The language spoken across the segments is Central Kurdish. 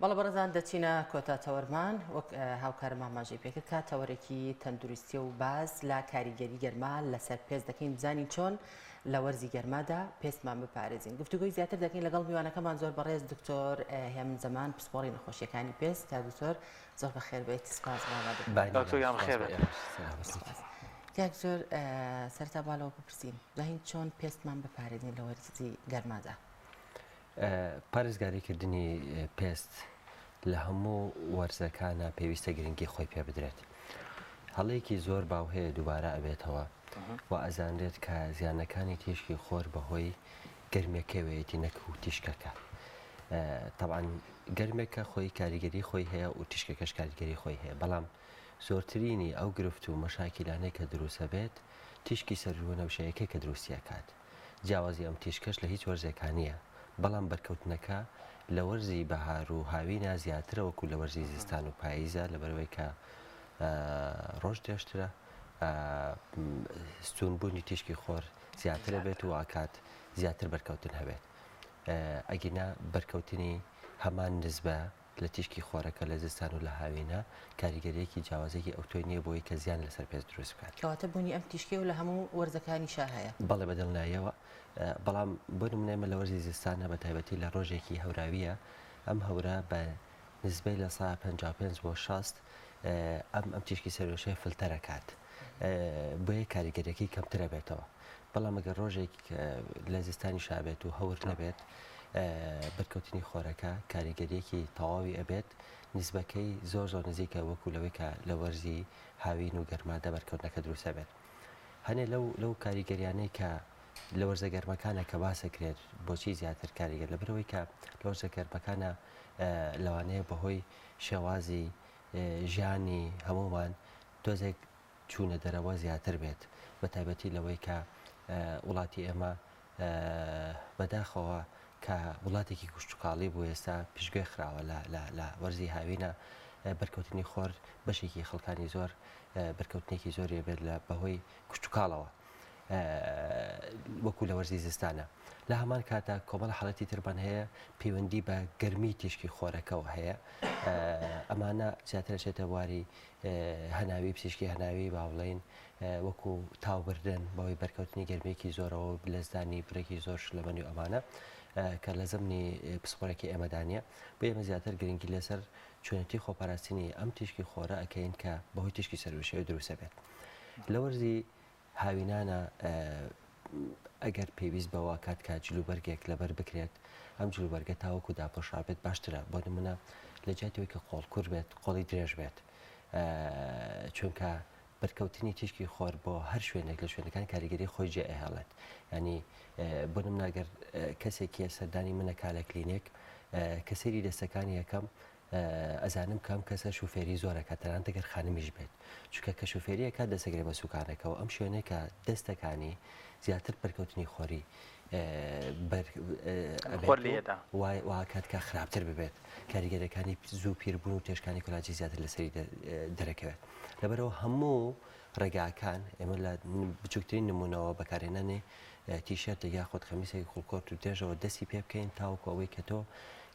بەڵە بەڕێزان دەچینە کۆتاتەوەرمان وەک هاوکارم ئاماژەی پێکرد کاتەوەرێکی تەندروستی و باز لا کاریگەری گەرما لەسەر پێست دەکەین بزانین چۆن لە وەرزی گەرمادا پێستمان بپارێزین. گفتوگۆی زیاتر دەکەین لەگەڵ میوانەکەمان زۆر بەڕێز دکتۆر هێمن زەمان پسپۆڕی نەخۆشیەکانی پێست تا دکتۆر زۆر بەخێر بێت سپاس کاک زۆر سەرتا باڵەوە بپرسین داهین چۆن پێستمان بپارێزین لە وەرزی گەرمادا. پارێزگاریکردنی پێست لە هەموو وەرزەکانە پێویستە گرنگی خۆی پێ بدرێت. هەڵەیەکی زۆر باو هەیە دووبارە ئەبێتەوە و ئەزانرێت کە زیانەکانی تیشکی خۆر بەهۆی گەرمێکەوەیەتی نەک و تیشکەکە. طبعاً گەرمێکە خۆی کاریگەری خۆی هەیە و تیشکەکەش کاریگەری خۆی هەیە، بەڵام زۆرترینی ئەو گرفت و مەشاکیلانەی کە دروستە بێت تیشکی سەرژوە نەوشەیەکەی کە دروستی ئەکات. جیاوازی ئەم تیشکەش لە هیچ وەرزێکانیە، بەڵام بەرکەوتنەکە لە وەرزی بەهار و هاوینە زیاترە وەکو لە وەرزی زستان و پاییزە لەبەرەوەی کە ڕۆژ درێژترە، ستونبوونی تیشکی خۆر زیاترە بێت و ئاکات زیاتر بەرکەوتن هەبێت. ئەگینا بەرکەوتنی هەمان نزبە لە تیشکی خۆرەکە لە زستان و لە هاوینە کاریگەریەکی جیاوازێکی ئەوتۆی نییە بۆی کە زیان لەسەر پێست دروست بکات. کەواتە بوونی ئەم تیشکی و لە هەموو وەرزەکانی شا هەیە. بەڵێ بەدڵنایەوە، بەڵام بۆ نمونێمە لە وەرزی زستانە بە تایبەتی لە ڕۆژێکی هەوراویە ئەم هەورە بە نزبەی لە 55 بۆ 60 ئەم تیشکی سەرۆشەیە فلتەرەکات بۆیە کاریگەریەکەی کەمترە بێتەوە. بەڵام ئەگەر ڕۆژێک لە زستانی شابێت و هەور نەبێت بەرکەوتنی خۆرەکە کاریگەریەکی تەواوی ئەبێت، نزبەکەی زۆر زۆر نزیکە وەکو لەوەی کە لە وەرزی هاوین و گەرمادا بەرکەوتنەکە دروستە بێت. هەنێ لەو کاریگەریانەی کە لە وەرزە گەرمەکانە کە باسەکرێت بۆچی زیاتر کاریگەر لەبەرەوەی کە لە وەرزە گەرمەکانە لەوانەیە بەهۆی شێوازی ژیانی هەمومان تۆزێک چوونە دەرەوە زیاتر بێت، بە تایبەتی لەوەی کە وڵاتی ئێمە بەداخەوە کە وڵاتێکی کوشتتوکاڵی بوو ئێستا پشتگوێ خراوە لە وەرزی هاوینە بەرکەوتنی خۆر بەشێکی خەڵکانی زۆر بەرکەوتنێکی زۆری بێت لە بەهۆی کوشتتوکاڵەوە وەکو لە وەرزی زستانە. لە هەمان کاتا کۆمەڵ حاڵەتی تربان هەیە پەیوەندی بە گەرمی تیشکی خۆرەکەەوە هەیە، ئەمانە زیاتر چێتە بواری هەناوی پزیشکی هەناوی باوڵین وەکو تاوبردن بەوەی بەرکەوتنی گەرمێکی زۆرەوە لەزدانی برێکی زۆر شلەمەنی و ئەمانە کە لە زەمنی پسپۆرێکی ئێمەدانە بۆ ئێمە زیاتر گرنگی لەسەر چۆنەتی خۆپاراستنی ئەم تیشکی خۆرە ئەکەین کە بەهۆی تیشکی سەرۆشەوە دروستە بێت. لە وەرزی هاوینانە ئەگەر پێویست بەوە کات کە جلوبەرگێک لەبەر بکرێت ئەم جلوبەرگە تاوەکو داپۆشابێت باشترە، بۆ نمونە لە جاتەوەی کە قۆڵکوور بێت قۆڵی درێژ بێت، چونکە بەرکەوتنی تیشکی خۆر بۆ هەر شوێنێک لە شوێنەکان کاریگەری خۆی جێ ئەهێڵێت. ینی بۆ نمونەگەر کەسێکی سەردانی منە کالە کلینێک کە سەیری دەستەکانی یەکەم ئەزانم کەم کەسە شوفێری زۆرەکە تەنان دەگەر خانمیش بێت، چونکە کە شوفێریەکە دەسەگرێت بە سوکانەکەەوە ئەم شوێنەی کە دەستەکانی زیاتر بەرکەوتنی خۆری واکات کە خراپتر ببێت، کاریگەرەکانی زوو پیربوون و تێشکانی کولاجی زیاتر لەسەری دەرەکەوێت. لەبەرەوە هەموو ڕێگاکان ئێمە لە بچووکترین نمونەوە بەکارێنانێ تیشێرت یاخۆت خەمیسێکی خوڵکۆرت و درێژەوە دەستی پێ بکەین تاوەکو ئەوەی کە تۆ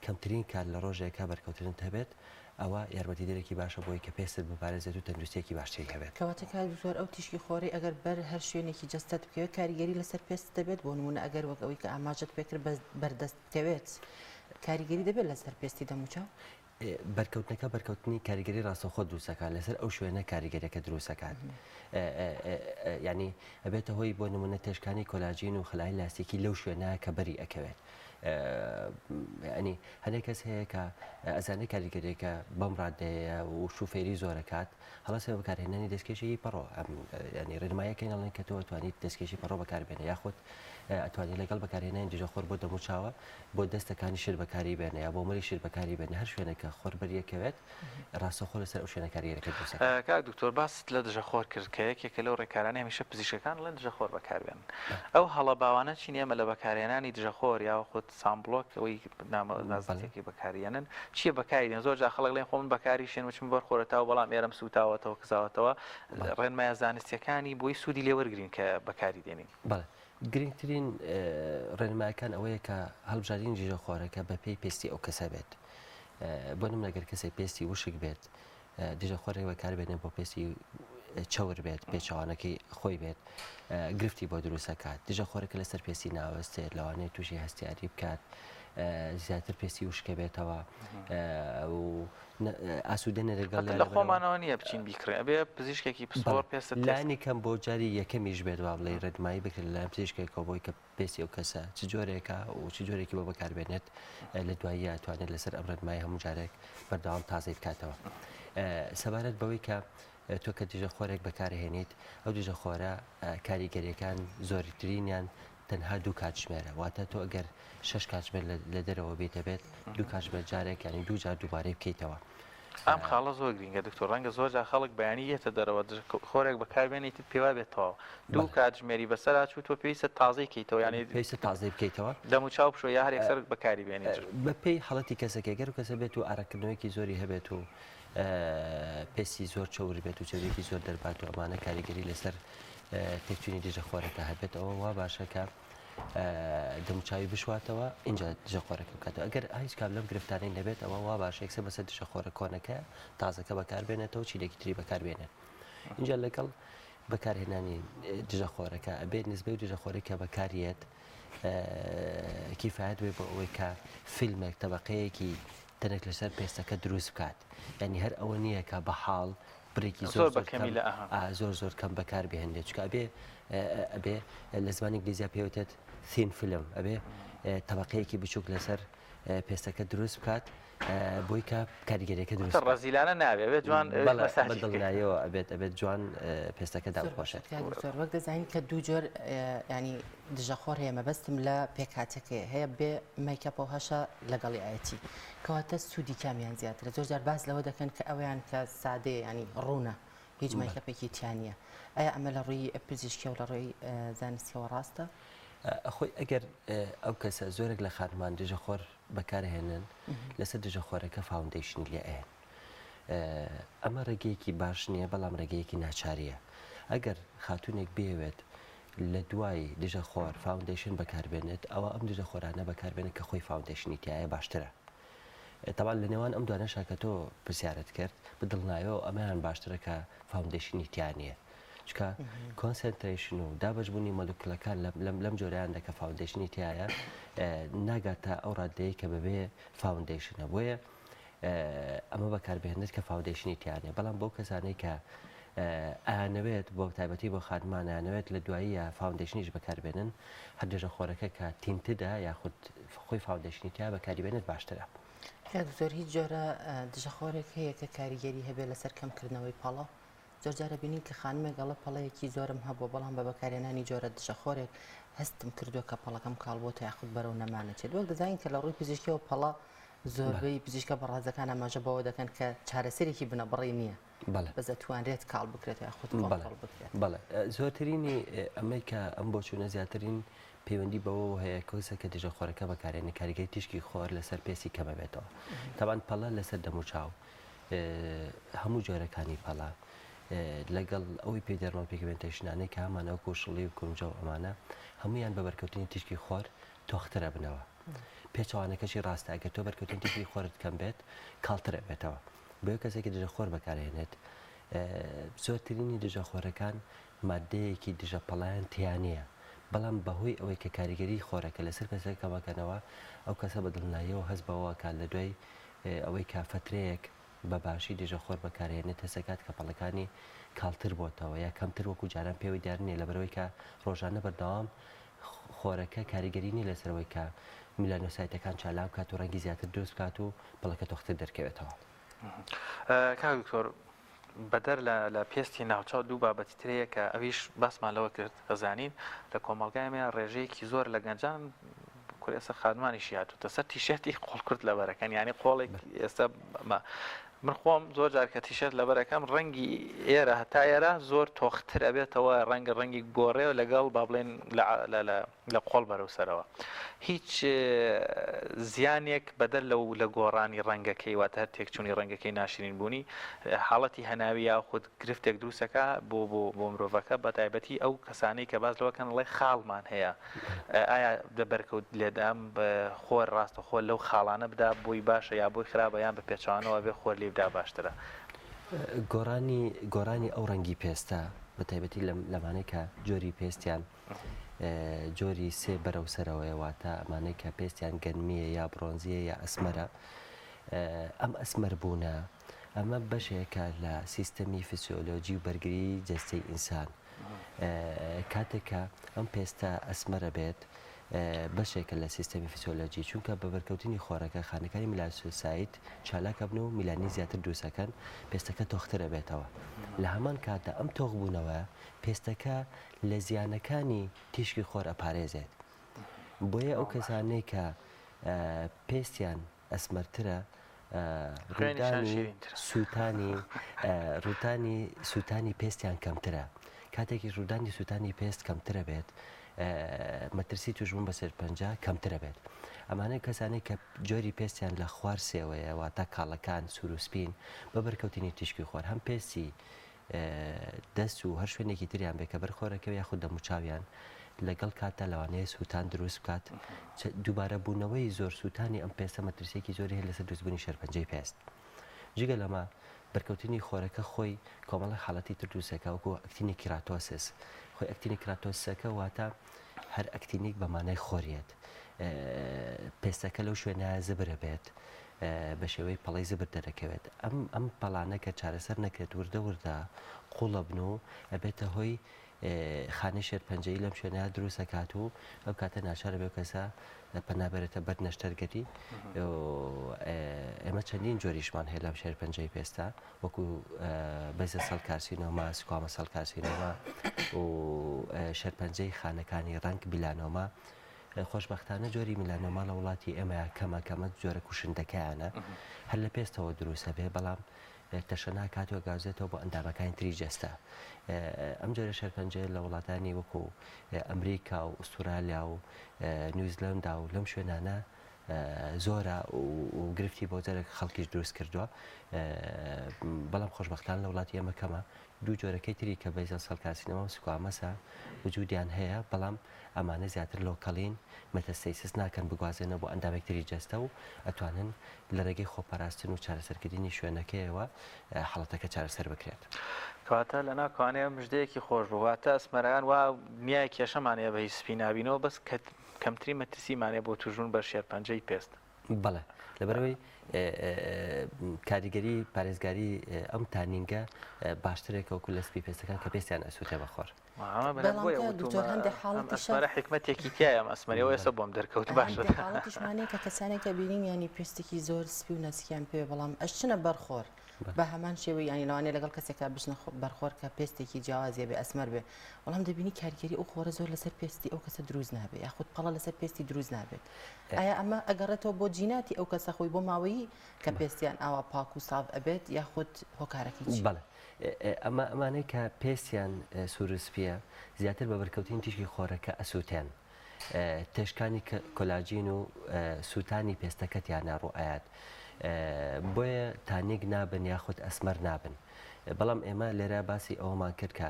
کەمترین کار لە ڕۆژێکە بەرکەوتن هەبێت، ئەوە یارمەتیدەرێکی باشە بۆی کە پێستت بپارێزێت و تەندروستێکی باشتری هەبێت. کەواتە کار زۆر ئەو تیشکی خۆری ئەگەر بەر هەر شوێنێکی جەستت بکەوێت کاریگەری لەسەر پێست دەبێت، بۆ نمونە ئەگەر وەک ئەوەی کە ئاماژت پێکرد بەردەست بکەوێت کاریگەری دەبێت لەسەر پێستی دەموچاو. بەرکەوتنەکە بەرکەوتنی کاریگەری ڕاستەوخۆ دروستەکان لەسەر ئەو شوێنە کاریگەریەکە دروستەکان، ینی ئەبێتە هۆی بۆ نمونە تێشکانی کۆلاژین و خلای لاستیکی لەو شوێنە کە بەری ئەکەوێت. ئەنی هەندێک کەس هەیە کە ئەزانەی کاریگەریەکە بەم ڕادەیە و شوفێری زۆرەکات هەڵەسێ بەکارهێنانی دەستکێشی پەڕۆ، ینی ڕێنماییەکەی نەڵێن کە تۆ ئەتوانیت دەستکێشی پەڕۆ بەکاربێنە، یاخۆت ئەتوانانی لەگەڵ بەکارهێنانی دژەخۆر بۆ دەموچاوە بۆ دەستەکانی شر بەکاری بێنە یا بۆ مەری شر بەکاری بێنە هەر شوێنەکە خۆر بەریەکەوێت ڕاستەخۆ لەسەر ئەو شوێنە کاریگەرەکە دروستە. کاک دکتۆر باست لە دژەخۆر کرد کە یەکێکە لەو ڕێکارانە هەمیشە پزیشکەکان لەن دژەخۆر بەکاربێن. ئەو هەڵە باوانە چین ئێمە لە بەکارهێنانی دژەخۆر یا خۆت سامبلۆک ئەوەی نازانێکی بەکارێنن چیە بەکارێن؟ زۆر جا خەڵک لێن خۆمن بەکاری شێن وچم بەر خۆرەتەوە بەڵام ئێرەم سوتاوەتەوە کزاوەتەوە ڕێنمایە زانستیەکانی بۆی سوودی لێوەرگرین کە بەکاری دێنین. گرنگترین ڕێنمایەکان ئەوەیە کە هەڵبژاردننی جێژە خۆرەکە بە پێی پێستی ئەو کەسە بێت. بۆ نمونە ئەگەر کەسێک پێستی وشک بێت دژە خۆرێک بەکاربێنێ بۆ پێستی چاور بێت پێچوانەکەی خۆی بێت گرفتی بۆ دروستەکات دژە خۆرەکە لەسەر پێستی ناوەستێت لەوانەیە تووشی هەستیاری بکات زیاتر پێستی وشکە بێتەوە و ئاسوودەنە لەگەڵ لە خۆمانەوە نییە بچین بیکڕێ ئەبێ پزیشکێکی پسپۆر پێست لانی کەم بۆ جاری یەکەمیش بێت وا بڵێ ڕێنمایی بکرێت لەلایەن پزیشکێکەوە بۆی کە پێستی ئەو کەسە چ جۆرێکە و چ جۆرێکی بۆ بەکاربێنێت لە دوایی ئەتوانێت لەسەر ئەم ڕێنمایی هەموو جارێک بەردەوام تازەی بکاتەوە سەبارەت بەوەی کە تۆ کە دژە خۆرێک بەکارهێنیت ئەو دژە خۆرە کاریگەریەکان زۆرترینیان تەنها دوو کاتژمێرە واتە تۆ ئەگەر 6 کاتژمێر لە دەرەوە بێتە بێت دوو کاتژمێر جارێک ینی دوو جار دووبارەی بکەیتەوە ئەم خاڵە زۆر گرنگە دکتۆر ڕەنگە زۆر جا خەڵک بەیانی یەتە دەرەوە خۆرێک بەکاربێنیت پێوا بێتەوە دوو کاتژمێری بەسەر چوو تۆ پێویستە تازەی بکەیتەوە ینی پێویستە تازەی بکەیتەوە دەمو چاو بشۆ یا هەر یەکسەر بەکاری بێنیت بە پێی حڵەتی کەسێک گەر و کەسە بێت و ئارەکردنەوەیکی زۆری هەبێت و پێستی زۆر چاوری بێت و چێکی زۆر دەربات و ئەمانە کاریگەری لەسەر تێکچوونی دژە خۆرەکە هەبێت ئەوە وا باشەکە دەموچاوی بشواتەوە اینجا دژە خۆرەکە بکاتەوە ئەگەر هیچ کام لەم گرفتانەی نەبێت ئەوە وا باشێکسە بەسەر دژە خۆرە کۆنەکە تازەکە بەکاربێنێتەوە چیلێکی تری بەکاربێنێت اینجا لەگەڵ بەکارهێنانی دژە خۆرەکە ئەبێت نسبەی دژە خۆرەکە بەکارێت کیفایەت بێ بۆ ئەوەی کە فیلمێک تەبەقەیەکی تەنێک لەسەر پێستەکە دروست بکات ینی هەر ئەوە نییە کە بە حاڵ برێکی زۆر زۆر زۆر کەم بەکار بهێنێت چکە ئەبێ لە زمانی ئینگلیزیە پێوتێت ثین فیلم ئەبێ تەبەقەیەکی بچووک لەسەر پێستەکە دروست بکات بۆی کە کاریگەریەکە دروست ڕزیلانە نابێت جوان بەدڵنایەوە ئەبێت جوان پێستەکە داپۆشێت وەک دەزانین کە دوو جۆر ینی دژە خۆر هەیە مەبەستم لە پێکاتەکە هەیە بێ مەیکەپەوە هەشە لەگەڵی ئاەتی کەواتە سوودی کامیان زیاترە زۆر جار باس لەوە دەکەن کە ئەویان کە سادەیە ینی ڕوونە هیچ مەیکەپێکی تیانە ئایا ئەمە لە ڕووی پزیشکی و لە ڕووی زانستیەوە ڕاستە؟ خۆی ئەگەر ئەو کەسە زۆرێک لە خانمان دژە خۆر بەکارهێنن لەسەر دژە خۆرەکە فاوندیشنی لێ ئەێن ئەمە ڕێگەیەکی باش نییە بەڵام ڕێگەیەکی ناچاریە ئەگەر خاتونێک بێوێت لە دوای دژە خۆر فاوندیشن بەکاربێنێت ئەوە ئەم دژە خۆرانە بەکاربێنێت کە خۆی فاوندیشنی تایە باشترە تاوان لە نێوان ئەم دوانە شاکە تۆ پرسیارت کرد بدڵنایەوە ئەمەیان باشترە کە فاوندیشنی تیانە چکە کۆنسنتریشن و دابشبوونی مەلوکلەکان لەم جۆریان دەکە فاوندیشنی تایە ناگاتە ئەو ڕادەیە کە بەبێ فاوندیشنە بۆیە ئەمە بەکاربێنێت کە فاوندیشنی تیانێ بەڵام بۆ کەسانەی کە ئەیانەوێت بۆ تایبەتی بۆ خانمانیانەوێت لە دواییە فاوندیشنیش بەکاربێنن هەر دژە خۆرەکە کە تینتدا یاخود خۆی فاوندیشنی تیا بەکاریبێنێت باشترە زۆر هیچ جۆرە دژە خۆرێک هەیە کە کاریگەری هەبێت لەسەر کەمکردنەوەی پاڵە زۆر جارە بینین کە خانمێک گەڵە پەڵەیەکی زۆرم هەبوو بەڵام بە بەکارێنانی جۆرە دژە خۆرێک هەستم کردووە کە پەڵەکەم کاڵبۆتە یاخود بەرەو نەمانەچێت وەک دەزانین کە لە ڕووی پزیشکیەوە پەڵە زۆربەی پزیشکە بەڕازەکان ئاماژە بەوە دەکەن کە چارەسەرێکی بنەبڕی نییە بەس دەتوانرێت کاڵ بکرێت یاخود بکرێت بەڵێ زۆرترینی ئەمەی کە ئەم بۆ چوونە زیاترین پەیوەندی بەوە هەیە کۆسە کە دژە خۆرەکە بەکارێنە کاریگەری تیشکی خۆر لەسەر پێسی کەمە بێتەوە تاوان پەڵە لەسەر دەموچاو هەموو جۆرەکانی پەڵە لەگەڵ ئەوەی پێی دەرمان پیگمنتیشنانەی کە هەمانەوە کۆشڵی و کۆنجە و ئەمانە هەمویان بە بەرکەوتنی تیشکی خۆر تۆخترە بنەوە پێچوانەکەشی ڕاستە ئەگەر تۆ بەرکەوتنی تیشکی خۆرت کەم بێت کاڵترە بێتەوە بۆ کەسێکی دژە خۆر بەکارهێنێت زۆرترینی دژە خۆرەکان مادەیەکی دژە پەڵیان تیانەیە بەڵام بەهۆی ئەوەی کە کاریگەری خۆرەکە لەسەر کەسێک کەمەکەنەوە ئەو کەسە بەدڵناییەوە هەست بەوە کات لە دوای ئەوەی کافەترەیەک بە باشی دژە خۆر بەکارهێنێت هەسەکات کە پەڵەکانی کاڵتر بۆتەوە یا کەمتر وەکو جاران پێوەی دیارنیە لە بەرەوەی کە ڕۆژانە بەردەوام خۆرەکە کاریگەرینی لەسەرەوەی کە میلانۆسایتەکان چالاو کات و ڕەنگی زیاتر دروست بکات و پەڵەکە تۆختر دەرکەوێتەوە کاک دکتۆر بەدەر لە پێستی ناوچاو دوو بابەتی ترەیە کە ئەویش باسمان لەوە کرد ئەزانین لە کۆمەڵگایمە ڕێژەیەکی زۆر لە گەنجان کورێسە خادمانیشی هاتوتە سەر تیشێتی قۆڵ کورد لەبەرەکەن ینی قۆڵێک ئێستا من خۆم زۆر جار کە تیشێت لەبەرەکەم ڕەنگی ئێرە هەتا ئێرە زۆر تۆختر ئەبێتەوە ڕەنگی گۆڕێ و لەگەڵ با بڵێن لە قۆڵ بەرەوسەرەوە هیچ زیانێک بەدەر لە گۆڕانی ڕەنگەکەی واتە هەر تێکچوونی ڕەنگەکەی ناشرین بوونی حاڵەتی هەناوی یا خود گرفتێک دروستەکە بۆ مرۆڤەکە بە تایبەتی ئەو کەسانەی کە باز لەوەکەنڵێ خاڵمان هەیە ئایا دەبەرکەوت لێدام بە خۆر ڕاستە خۆر لەو خاڵانە بدا بۆی باشە یا بۆی خراپە یان بە پێچوانەوە بێ خۆر لێ بدا باشترە گۆڕانی ئەو ڕەنگی پێستە بە تایبەتی لەمانەی کە جۆری پێستیان جۆری سێ بەرەو سەرەوەی واتە ئەمانەی کە پێستیان گەنمیە یا برۆنزیە یا ئەسمەرە ئەم ئەسمەر بوونە ئەمە بەشێکە لە سیستەمی فسیۆلۆجی و بەرگری جەستەی ئینسان کاتێکە ئەم پێستە ئەسمەرە بێت بەشێکە لە سیستەمی فسیۆلۆجی چونکە بە بەرکەوتنی خۆرەکە خانەکانی میلانۆسایت چالاکە بن و میلانی زیاتر دروستەکەن پێستەکە تۆخترە بێتەوە لە هەمان کاتە ئەم تۆغ بوونەوە پێستەکە لە زیانەکانی تیشکی خۆر ئەپارێزێت بۆیە ئەو کەسانەی کە پێستیان ئەسمەرترە ڕوودانی سووتانی پێستیان کەمترە کاتێکی ڕوودانی سووتانی پێست کەمترە بێت مەترسی توشبوون بە سەرپەنجە کەمترە بێت ئەمانە کەسانەی کە جۆری پێستیان لە خوار سێوەیە واتە کاڵەکان سوروسپین بە بەرکەوتنی تیشکی خۆر هەم پێستی دەست و هەر شوێنێکی تریان بێ کە بەرخۆرەکەوە یاخود دەموچاویان لەگەڵ کاتە لەوانەیە سووتان دروست بکات دووبارە بوونەوەی زۆر سووتانی ئەم پێستە مەترسێکی زۆری هەیە لەسەر دروستبوونی شەرپەنجەی پێست جگە لەمە بەرکەوتنی خۆرەکە خۆی کۆمەڵی حاڵەتی تر دروستەکە وەکو ئەکتینی کراتۆسس خۆی ئەکتینی کراتۆسەکە واتە هەر ئەکتینیک بەمانای خۆریێت پێستەکە لەو شوێنە زبرە بێت بە شێوەی پەڵی زبر دەرەکەوێت ئەم پەڵانە کە چارەسەر نەکرێت وردە وردە قوڵە بن و ئەبێتە هۆی خانە شێرپەنجەی لەم شوێنە دروستەکات و ئەو کاتە ناچارە بێ کەسە پەنابێتە بەر نەشتەرگەری ئێمە چەندین جۆریشمان هەیە لەم شێرپەنجەی پێستا وەکو بەزە سەڵکارسینۆما سوکامە سەڵکارسینۆما و شێرپەنجەی خانەکانی ڕەنگ بیلانۆما خۆشببختانە جۆری میلانۆما لە وڵاتی ئێمە کەمە جۆرە کوشندەکەیانە هەر لە پێستەوە دروستە بێ بەڵام تەشەنا کاتوە گازێتەوە بۆ ئەندامەکانی تری جەستە ئەم جۆرە شەرپەنجەیە لە وڵاتانی وەکو ئەمریکا و ئوسترالیا و نیوزیلەندا و لەم شوێنانە زۆرە و گرفتی بۆ جارێک خەڵکیش دروست کردووە بەڵام خۆشببختان لە وڵاتی ئێمە کەمە دوو جۆرەکەی تری کە بەیزە سەڵکارسینەوە و سوکامەسە وجودیان هەیە بەڵام ئەمانە زیاتر لۆکەڵین مەتەستەیسس ناکەن بگوازێنە بۆ ئەندامێکتری جەستە و ئەتوانن لە ڕێگەی خۆپاراستن و چارەسەرکردنی شوێنەکەیەوە حڵەتەکە چارەسەر بکرێت. کەواتە لە ناوکوانەیە مژدەیەکی خۆش بواتە ئەسمەران وا نیای کێشەمانەیە بە هیچ سپی نابینەوە بەس کەمتری مەترسیمانێ بۆ توژون بە شێرپەنجەی پێست. بەڵێ لەبەرەوەی کاریگەری پارێزگاری ئەم تانینگە باشترێکە وەکو لە سپی پێستەکان کە پێستیان ئەسووتێ بەخۆر. ئەسمەرە حکمەتێکی تایە ئەسمەریەوە ئێستا بۆم دەرکەوت باشە حاڵەتیشمانەیە کە کەسانێکە بینین ینی پێستێکی زۆر سپی و نەسکیان پێ بەڵام ئەشچنە بەرخۆر بە هەمان شێوەی ینی لەوانێ لەگەڵ کەسێکە بچنە بەرخۆر کە پێستێکی جیاوازیە بێ ئەسمەر بێ بەڵام دەبینی کاریگەری ئەو خۆرە زۆر لەسەر پێستی ئەو کەسە دروست نابێت یاخود پەڵە لەسەر پێستی دروست نابێت ئایا ئەمە ئەگەڕێتەوە بۆ جیناتی ئەو کەسە خۆی بۆ ماوەیی کە پێستیان ئاوا پاک و ساف ئەبێت یاخود هۆکارەکەی چی؟ بەڵێ ئەمانەی کە پێستیان سوورسپیە زیاتر بە بەرکەوتنی تیشکی خۆرەکە ئەسووتێن تێشکانی کۆلاژین و سووتانی پێستەکەتیان ناڕوئایەت بۆیە تانیک نابن یاخود ئەسمەر نابن بەڵام ئێمە لێرە باسی ئەوەمان کرد کە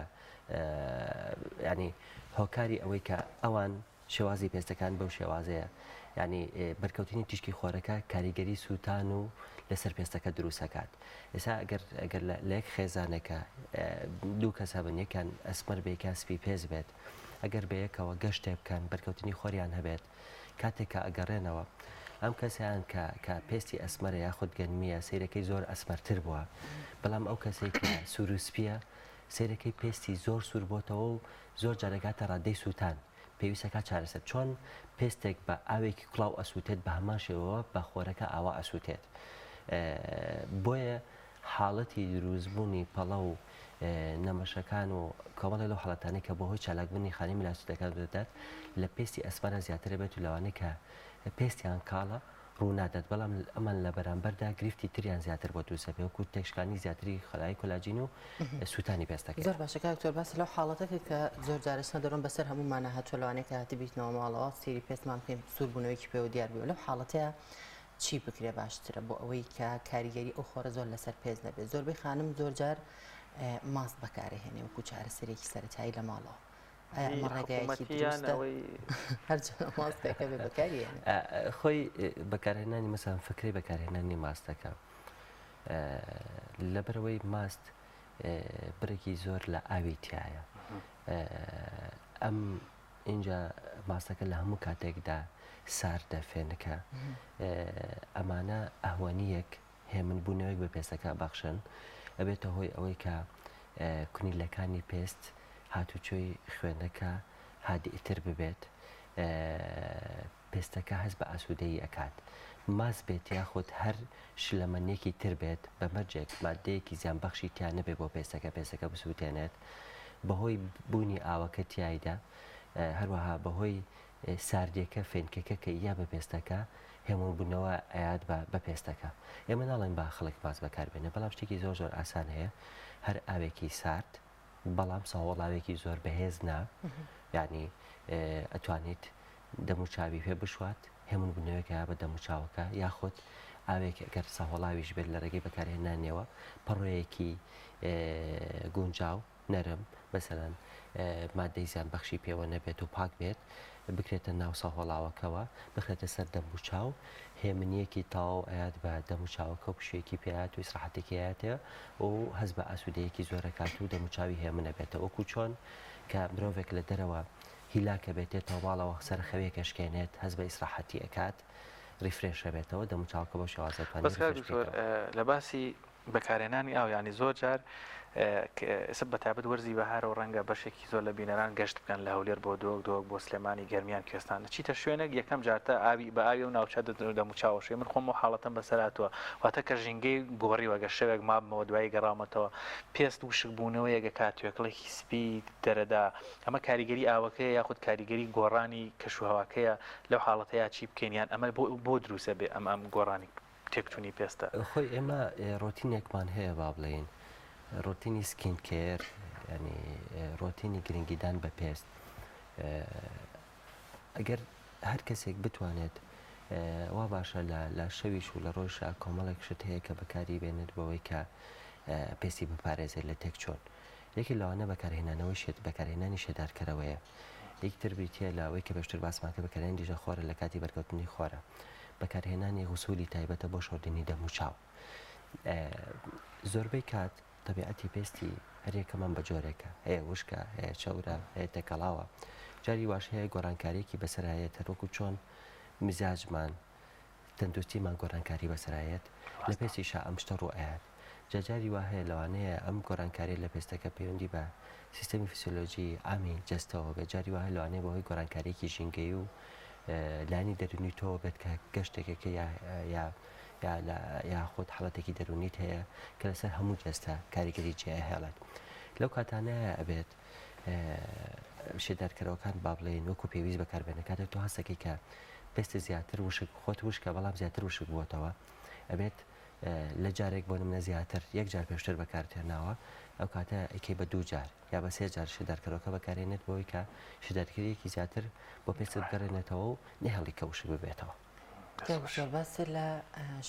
ینی هۆکاری ئەوەی کە ئەوان شێوازی پێستەکان بەو شێوازەیە ینی بەرکەوتنی تیشکی خۆرەکە کاریگەری سووتان و لەسەر پێستەکە دروستەکات ئێستا ئەگەر لە یەک خێزانێکە دوو کەسە بن یەکیان ئەسمەر بێکیان سپی پێز بێت ئەگەر بەیەکەوە گەشتێ بکەن بەرکەوتنی خۆریان هەبێت کاتێککە ئەگەڕێنەوە ئەم کەسیان کە پێستی ئەسمەرە یاخود گەنمیە سیرەکەی زۆر ئەسمەرتر بووە بەڵام ئەو کەسێک کە سوروسپیە سیرەکەی پێستی زۆر سوور بۆتەوە و زۆر جارەگاتە ڕادەی سووتان پێویستەکە چارەسەر چۆن پێستێک بە ئاوێکی کڵاو ئەسووتێت بە هەمان شێوەوە بە خۆرەکە ئاوا ئەسووتێت بۆیە حاڵەتی دروستبوونی پەڵە و نەمەشەکان و کۆمەڵی لەو حڵەتانی کە بۆ هۆی چالاکبوونی خانی میلاسوودەکان دەدات لە پێستی ئەسمانە زیاترە بێت و لەوانەیە کە پێستیان کاڵە ڕوونادات بەڵام ئەمان لە بەرامبەردا گرفتی تریان زیاتر بۆ دووسەبێ وەکو تێکشکانی زیاتری خەلای کۆلاجین و سووتانی پێستەکە زۆر باشە کاکتۆر باس لەو حاڵەتەکە کە زۆر جارشنە دەڕۆن بەسەر هەمومانە هاتووە لەوانەیە کە هاتی بیتنەوە ماڵەوە سێری پێستمان بکەین سووربوونەوەیکی پێوە دیار بێ لەو حاڵەتەیە چی بکرێ باشترە بۆ ئەوەی کە کاریگەری ئەو خۆرە زۆر لەسەر پێز نەبێت زۆربەی خانم زۆر جار ماست بەکارهێنێ وەکو چارەسەرێکی سەرەتایی لە ماڵەوە ئایا ئەمە ڕێگایەکی دروستە هەرچ ماستێکە بێ بەکارهێنێ خۆی بەکارهێنانی مەسەڵەن فکری بەکارهێنانی ماستەکە لەبەرەوەی ماست برێکی زۆر لە ئاوی تایە ئەم اینجا ماستەکە لە هەموو کاتێکدا ساردە فێنەکە ئەمانە ئەهوانیەک هێمنبوونەوەیەک بە پێستەکە بەخشن ئەبێتە هۆی ئەوەی کە کونیلەکانی پێست هاتوچۆی خوێنەکە هادئتر ببێت پێستەکە هەست بە ئاسوودەیی ئەکات ماست بێت یاخود هەر شلەمەنێکی تر بێت بە مەرجێک مادەیەکی زیانبەخشی تیان نەبێت بۆ پێستەکە بسووتێنێت بەهۆی بوونی ئاوەکە تایدا هەروەها بەهۆی ساردیەکە فێنکەکە کە یا بە پێستەکە هێمنبوونەوە ئايات بە پێستەکە ئێمە ناڵێن با خەڵک ماست بەکاربێنێ بەڵام شتێکی زۆر زۆر ئاسان هەیە هەر ئاوێکی سارد بەڵام ساوەڵاوێکی زۆر بەهێز نا یعنی ئەتوانیت دەموچاوی پێ بشوات هێمنبوونەوەیەکە بە دەموچاوەکە یاخود ئاوێک ئەگەر ساهۆڵاویش بێت لە ڕێگەی بەکارهێنانیەوە پەڕۆیەکی گونجاو نەرم مەسەلەن مادەی زیانبەخشی پێوە نەبێت و پاک بێت بکرێتە ناو ساهۆڵاوەکەوە بخرێتە سەر دەموچاو هێمنیەکی تاو ئايات بە دەموچاوەکە و پشوێکی پێات و ئیسراحەتێکی هەیەتەوە و هەست بە ئاسوودەیەکی زۆرەکات و دەموچاوی هێمنە بێتە وەکو چۆن کە مرۆڤێک لە دەرەوە هیلاکە بێتێتەوە باڵەوە سەر خەوێکە شکێنێت هەست بە ئیسراحەتی ئەکات ریفرێشە بێتەوە دەموچاوکە بۆ شێوازەتوانێت لە باسی بەکارهێنانی ئاو ینی زۆر جار سب بەتابەت وەرزی بەهارە و ڕەنگە بەشێکی زۆر لە بینەران گەشت بکەن لە هەولێر بۆ دۆک بۆ سلێمانی گەرمیان کوێستانە چیتە شوێنێک یەکەم جارتە ئاوی بە ئاوی و ناوچە دەموچاوەشێ من خۆم و حاڵەتەم بەسەراتوە واتە کە ژینگەی گۆڕی وەگە شەوێک مابمەوە دوای گەڕامەتەوە پێست وشک بوونەوە یەگە کاتوێکڵێکی سپی دەرەدا ئەمە کاریگەری ئاوەکەیە یاخود کاریگەری گۆڕانی کەشوهەواکەیە لەو حاڵەتەیە چی بکەینیان ئەمە بۆ دروستە بێ ئەم گۆڕانی تێکتونی پێستە خۆی ئێمە ڕۆتینێکمان هەیە با بڵێن ڕۆتینی سکین کێر ینی ڕۆتینی گرنگیدان بە پێست ئەگەر هەر کەسێک بتوانێت وا باشە لە شەویش و لە ڕۆژە کۆمەڵێک شت هەیە کە بەکاری بێنێت بەوەی کە پێستی بپارێزێت لە تێک چۆن یەکی لەوانە بەکارهێنانەوەی بەکارهێنانی شێدارکەرەوەیە یەکتر بریتە لەوەی کە بەشتر باسماکە بەکارهێنانی دیژە خۆرە لە کاتی بەرکەوتنی خۆرە بەکارهێنانی غوسولی تایبەتە بۆ شۆردنی دەموچاو زۆربەی کات طبیعەتی پێستی هەرێکەمان بە جۆرێکە هەیە وشکە هەیە چەورە هەیە تێکەڵاوە جاری واش هەیە گۆڕانکاریەکی بەسەرایەت هەروەکو چۆن مزاجمان تەندروستیمان گۆڕانکاری بەسەرایەت لە پێستیشا ئەم شتە ڕوئات جاجاری وا هەیە لەوانەیە ئەم گۆڕانکاری لە پێستەکە پەیوەندی بە سیستەمی فسیۆلۆژی ئامی جەستەوە بێت جاری وا هەیە لەوانەیە بەهۆی گۆڕانکاریەکی ژینگەی و لانی دەرونی تۆ بێت کە گەشتێکەکە یاخۆت حڵەتێکی دەرونیت هەیە کە لەسەر هەموو جەستە کاریگەری جێ هێڵێت لەو کاتانەیە ئەبێت شێدارکەرەوەکان با بڵێن وەکو پێویست بەکاربێنەکاتێک تۆ هەستەکەی کە پێستە زیاتر وشک خۆت وشکە بەڵام زیاتر وشک بووەتەوە ئەبێت لە جارێک بۆ نمونە زیاتر یەک جار پێشتر بەکارهێناوە ئەو کاتە ئەکەی بە 2 جار یا بە 3 جار شێدارکەرەوەکە بەکارێنێت بۆی کە شێدارکەریەکی زیاتر بۆ پێست بگەڕێنێتەوە و نەهێڵی کە وشک ببێتەوە باس لە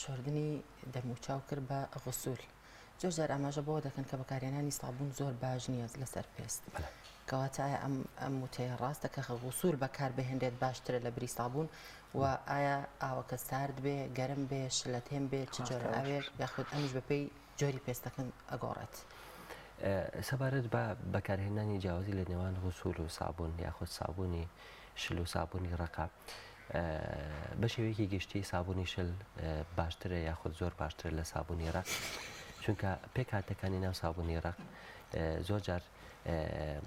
شۆردنی دەموچاو کرد بە غوسول زۆر جار ئاماژە بۆ دەکەن کە بەکارهێنانی سابوون زۆر باش نییە لەسەر پێست کەواتە ئایا ئەم وتەیە ڕاستە کە غوسول بەکار بهێنرێت باشترە لە بری سابوون و ئایا ئاوەکە سارد بێ گەرم بێ شلەتێن بێ چ جۆرە ئاوێک یاخود ئەمیش بەپێی جۆری پێستەکەن ئەگۆڕێت سەبارەت بە بەکارهێنانی جیاوازی لە نێوان غوسول و سابوون یاخود سابوونی شل و سابوونی ڕقا بە شێوەیەکی گشتی سابوونی شل باشترە یاخود زۆر باشترە لە سابوونی ڕق چونکە پێک هاتەکانی ناو سابوونی ڕق زۆر جار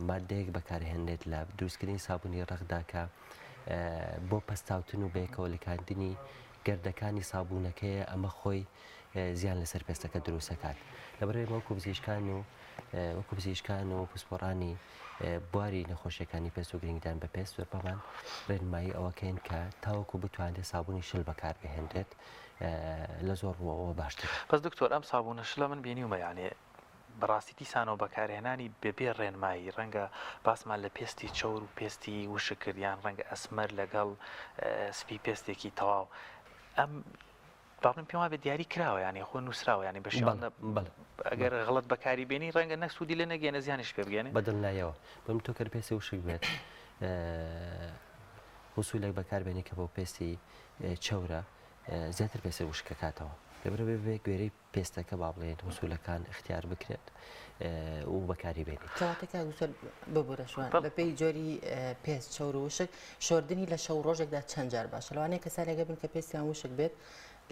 مادەیەک بەکارهێنێت لە دروستکردنی سابوونی ڕقدا کە بۆ پەستاوتن و بێکەوە لەکاندنی گەردەکانی سابوونەکەیە ئەمە خۆی زیان لەسەر پێستەکە دروستەکات لەبەرەوەی وەکو پزیشکان و پسپۆڕانی بواری نەخۆشیەکانی پێست و گرنگدان بە پێست زۆربەمان ڕێنمایی ئەوەکەین کە تاوەکو بتوانێت سابوونی شل بەکار بهێنرێت لە زۆر ڕوەوە باشتر. پس دکتۆر ئەم سابوونە شلە من بینیومە یانێ بەڕاستی دیسانەوە بەکارهێنانی بێبێ ڕێنمایی ڕەنگە باسمان لە پێستی چەور و پێستی وشک کردیان ڕەنگە ئەسمەر لەگەڵ سپی پێستێکی تەواو ئەم باڵم پێم وابێت دیاری کراوە یانی خۆ نووسراوە ینی بەشیوان ئەگەر غڵەت بەکاری بێنی ڕەنگە نەسوودی لە نەگەێنە زیانش پێ بگەێنێ بەدڵنایەوە بم تۆ کە پێسی وشک بێت وسولێک بەکاربێنی کە بۆ پێستی چەورە زیاتر پێسە وشکەکاتەوە لەبەر بێ گوێرەی پێستەکە با بڵێن وسولەکان اختیار بکرێت و بەکاری بێنیت کەواتەکە ببوورە شوان بەپێی جۆری پێست چەور و وشک شۆردنی لە شەو ڕۆژێکدا چەند جار باشە لەوانەیە کەسان لەگە بن کە پێستیان وشک بێت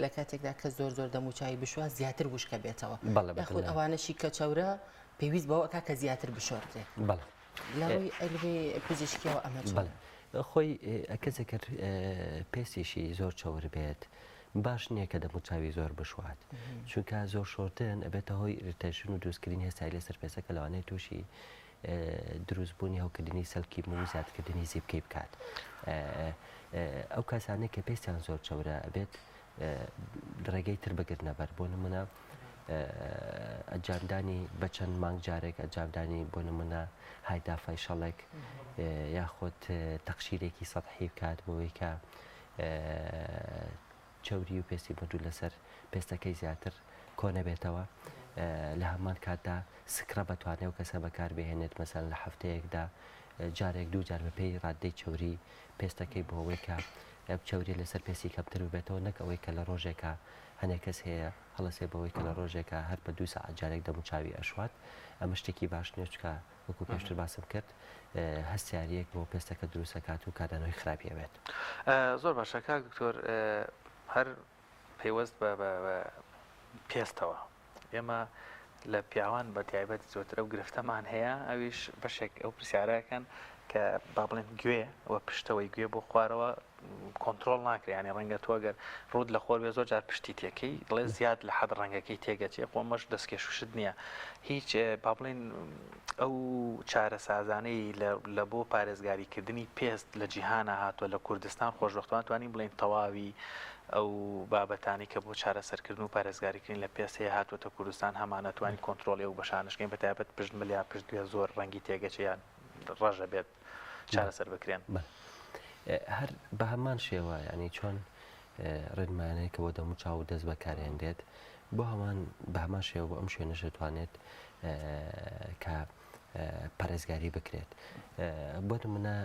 لە کاتێکدا کە زۆر دەموچایی بشوە زیاتر وشکە بێتەوە یاخود ئەوانەشی کە چەورە پێویست بەوە کە زیاتر بشۆردێ لەوەی ئەلوێ پزیشکیەوە ئەمە خۆی ئەکەسێکرد پێستێکی زۆر چەور بێت باش نییە کە دەموچاوی زۆر بشوات چونکە زۆر شۆردن ئەبێتە هۆی ریتەشن و دروستکردنی هێستای لەسەر پێستەکە لەوانەیە تووشی دروستبوونی هەوکردنی سەلکی و زیادکردنی زیبکەی بکات ئەو کەسانەی کە پێستیان زۆر چەورە ئەبێت ڕێگەی تر بگرنە بەر بۆ نمونە ئەنجامدانی بە چەند مانگ جارێک ئەنجامدانی بۆ نمونە هایدافای شەڵێک یاخۆت تەقشیرێکی سەطحی بکات بۆەوەی کە چەوری و پێستی بەدوو لەسەر پێستەکەی زیاتر کۆنە بێتەوە لە هەمان کاتدا سکرە بەتوانێت و کەسە بەکار بهێنێت مەسەن لە هەفتەیەکدا جارێک دوو جار بەپێی ڕادەی چەوری پێستەکەی بۆ ئەوەی کە چەوری لەسەر پێستی کەمتر بێتەوە نەک ئەوەی کە لە ڕۆژێکە هەنێک کەس هەیە هەڵەسێ بەوەی کە لە ڕۆژێکە هەر بە 2 ساعت جارێک دەموچاوی ئەشوات ئەمە شتێکی باش نیە چکە وەکو پێشتر باسم کرد هەستیاریەک بۆ پێستەکە دروستەکات و کادانەوەی خراپیەوێت زۆر باشە کاک دکتۆر هەر پەیوەست بە پێستەوە ئێمە لە پیاوان بە تایبەت زۆرتر ئەو گرفتەمان هەیە ئەویش بەشێک ئەو پرسیارەکەن کە با بڵێن گوێ ئەوە پشتەوەی گوێ بۆ خوارەوە کۆنتترۆل ناکرێنی ڕەنگە تۆ گەر ڕوود لە خۆر بێ زۆر جار پشتی تێکەی دڵێ زیاد لە حەد ڕەنگەکەی تێگەچێ خۆمەش دەستکێشوشت نییە هیچ با بڵێن ئەو چارە سازانەی لە بۆ پارێزگاریکردنی پێست لە جیهانە هاتووە لە کوردستان خۆشبەختوان توانین بڵێن تەواوی ئەو بابەتانی کە بۆ چارە سەرکردن و پارێزگاریکردن لە پێست هەیە هاتووەتە کوردستان هەمانە توانی کۆنتترۆلی ئەو بەشانشکەین بە تایبەت پشت ملیا پشت گوێ زۆر ڕەنگی تێگەچیان ڕەژە بێت چارەسەر بکرێن هەر بە هەمان شێوە ینی چۆن ڕێنمایانەیە کە بۆ دەموچاو دەست بەکارهێنرێت بۆ هەمان بە هەمان شێوە ئەم شوێنەش دەتوانێت کە پارێزگاری بکرێت بۆ نمونە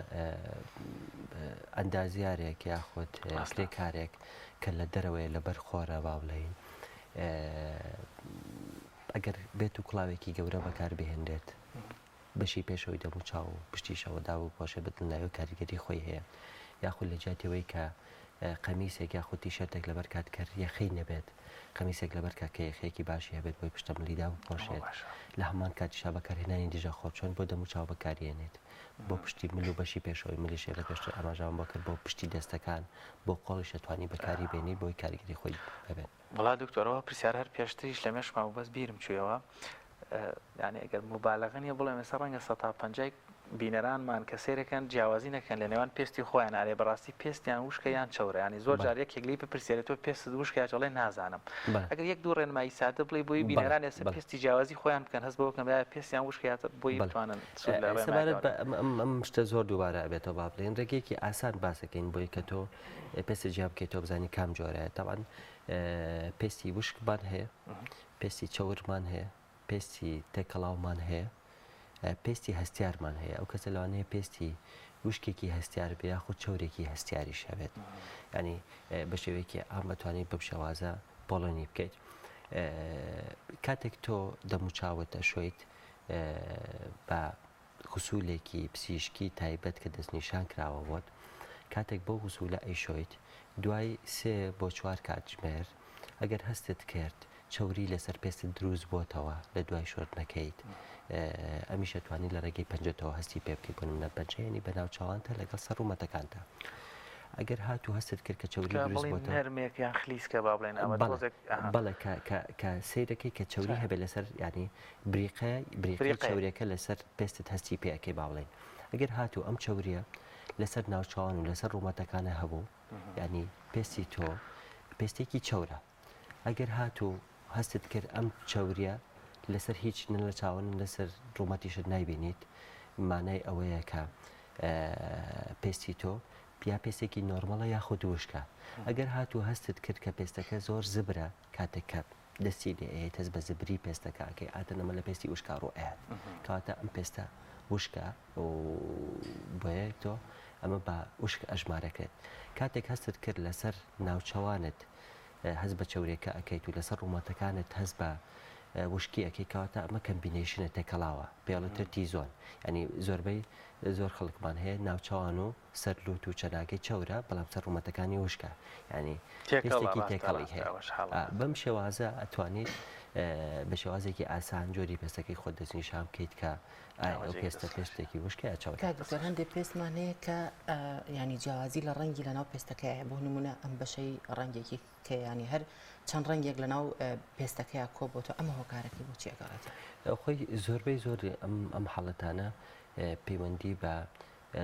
ئەندازیارێک یاخۆت کرێکارێک کە لە دەرەوەی لەبەر خۆرە باوڵین ئەگەر بێت و کڵاوێکی گەورە بەکار بهێنرێت بەشی پێشەوەی دەموچاو و پشتیشەوە و پۆشە بدڵناوی کاریگەری خۆی هەیە یاخود لە جاتیەوەی کە قەمیسێک یاخود تیشەرتێک لەبەر کات کرد یەخەی نەبێت قەمیسێک لەبەر کە یەخەیەکی باشی هەبێت بۆی پشتە ملیدا و پۆشێت لە هەمان کاتیشا بەکارهێنانی دژە خۆ چۆن بۆ دەموچاو بەکارێنێت بۆ پشتی مل و بەشی پێشەوەی ملیشێ لە پێشتر ئاماژەوان بۆ کرد بۆ پشتی دەستەکان بۆ قۆڵیشە توانی بەکاری بێنی بۆی کاریگەری خۆی ببێت وڵا دکتۆرەوە پرسیار هەر پێشتریش لە مێشما و بەس بیرم چوێەوە یعنی ئەگەر مبالغە نیە بڵێ مەسەر ڕەنگە 150 بینەرانمان کە سێرەکەن جیاوازی نەکەن لە نێوان پێستی خۆیان ئارێ بەڕاستی پێستیان وشکە یان چەورە ینی زۆر جار یەکێکلی بپرسێتەوە پێست وشکە چڵێ نازانم ئەگەر یەک دوو ڕێنمایی سادە بڵێ بۆی بینەران ێستا پێستی جیاوازی خۆیان بکەن هەست بەوەکەم پێستیان وشکیاتە بۆی بتوانن ئەم شتە زۆر دووبارە ئەبێتەوە با بڵێن ڕێگەیەکی ئاسان باسەکەین بۆی کە تۆ پێستی جیاب بکەیتەوە بزانی کام جۆرەیە تاوان پێستی وشکمان هەیە پێستی چەورمان هەیە پێستی تێکەڵاومان هەیە پێستی هەستیارمان هەیە ئەو کەسە لەوانەیە پێستی وشکێکی هەستیار بێ یاخود چەورێکی هەستیاریش هەبێت ینی بە شێوەیەکی ئام بەتوانین بەم شێوازە پۆڵێنی بکەیت کاتێک تۆ دەموچاوت ئەشۆیت بە خسوولێکی پزیشکی تایبەت کە دەستنیشان کراوە بۆت کاتێک بۆ خسوولە ئەیشۆیت دوای 3 بۆ 4 کاتژمێر ئەگەر هەستت کرد چەوری لەسەر پێستت دروست بۆتەوە لە دوای شۆردنەکەیت ئەمیشە توانی لە ڕێگەی پەنجەتەوە هەستی پێ بکەیت بۆ منە پەنجەیەنی بەناو چاوانتە لەگەڵ سەر ڕوومەتەکانتە ئەگەر هات و هەستت کرد کە چوری دروست بۆتەوە نەرمێک یان خلیسکە با بڵێن ئەمە بەڵێ کە سیرەکەی کە چوری هەبێت لەسەر ینی بریقی چوریەکە لەسەر پێستت هەستی پێەکەی با بڵێن ئەگەر هات و ئەم چوریە لەسەر ناوچوان و لەسەر ڕوومەتەکانە هەبوو ینی پێستی تۆ پێستێکی چەورە ئەگەر هات و هەستت کرد ئەم چوریە لەسەر هیچ لە چاوەن لەسەر ڕوومەتیشت نایبینیت مانای ئەوەیە کە پێستی تۆ پیا پێستێکی نۆرمەڵە یاخود وشکە ئەگەر هات و هەستت کرد کە پێستەکە زۆر زبرە کاتێککە دەستی لێ تەس بە زبری پێستەکەکەی ئاتە نەمە لە پێستی وشکا ڕۆئات کاتە ئەم پێستە وشکە بۆیە تۆ ئەمە بە وشک ئەژمارەکرێت کاتێک هەستت کرد لەسەر ناوچەوانت هەست بە چورێکە ئەەکەیت و لەسەر ڕوومەتەکانت هەست بە وشکی ئەەکەی کاتە ئەمە کەمبینێشنە تێکەڵاوە پێڵەتر تیزۆن ینی زۆربەی زۆر خەڵکمان هەیە ناوچوان و سەرلوت و چەناگەی چەورە بەڵام سەر ڕوومەتەکانی وشکە ینی پێستێکی تێکەڵی هەیە بەم شێوازە ئەتوانیت بە شێوازێکی ئاسان جۆری پێستەکەی خۆت دەستنیشان بکەیت کە پێستە پێستێکی وشکە چاوەکە هەندێک پێستمانەیە کە ینی جیاوازی لە ڕەنگی لە ناو پێستەکەی بۆ نمونە ئەم بەشەی ڕەنگێکی کە ینی هەر چەند ڕەنگێک لە ناو پێستەکەیە کۆ بۆ تۆ ئەمە هۆکارەکەی بۆ چێگەڕێت خۆی زۆربەی زۆر ئەم حاڵەتانە پەیوەندی بە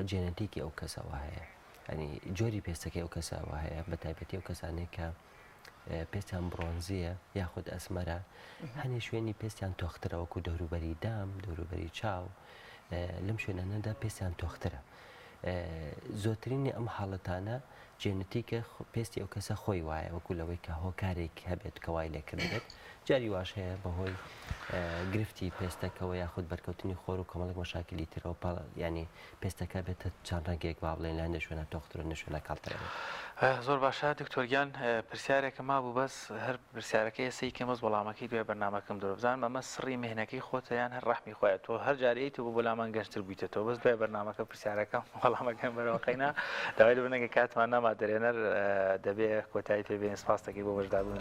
جێنەتیکی ئەو کەسەوە هەیە ئەنی جۆری پێستەکەی ئەو کەسەوە هەیە بە تایبەتی ئەو کەسانێک کە پێستیان برۆنزیە یاخود ئەسمەرە هەنێ شوێنی پێستیان تۆخترە وەکو دەوروبەری دام دەوروبەری چاو لەم شوێنانەدا پێستیان تۆخترە زۆترینی ئەم حاڵەتانە جێنەتیکە پێستی ئەو کەسە خۆی وایە وەکو لەوەی کە هۆکارێک هەبێت کەوای لێکردێت جاری واش هەیە بەهۆی گرفتی پێستەکەەوە یاخود بەرکەوتنی خۆر و کۆمەڵک مەشاکلی ترەوە ینی پێستەکە بێتە چەند ڕەنگێک با بڵێن لە هەندێک شوێنە تۆخترە نەشوێنە کاڵترێت زۆر باشە دکتۆریان پرسیارێکە مابوو بەس هەر پرسیارەکە ئێسەی کەمەز وەڵامەکەی دوێ بەرنامەکەم دەرەبزان ئەمە سڕی مهنەکەی خۆتەیان هەر ڕەحمی خۆیان تۆ هەر جارەیە تو بۆ بەلامان گەشتتر بوویتەوە بەس دوێ بەرنامەکە پرسیارەکەم وەڵامەکەم بەرەوەقینا داوای بنەگە کاتمان نەما دەرێنەر دەبێ کۆتایی پێبێن سپاس دەکەی بۆ بەشداربوون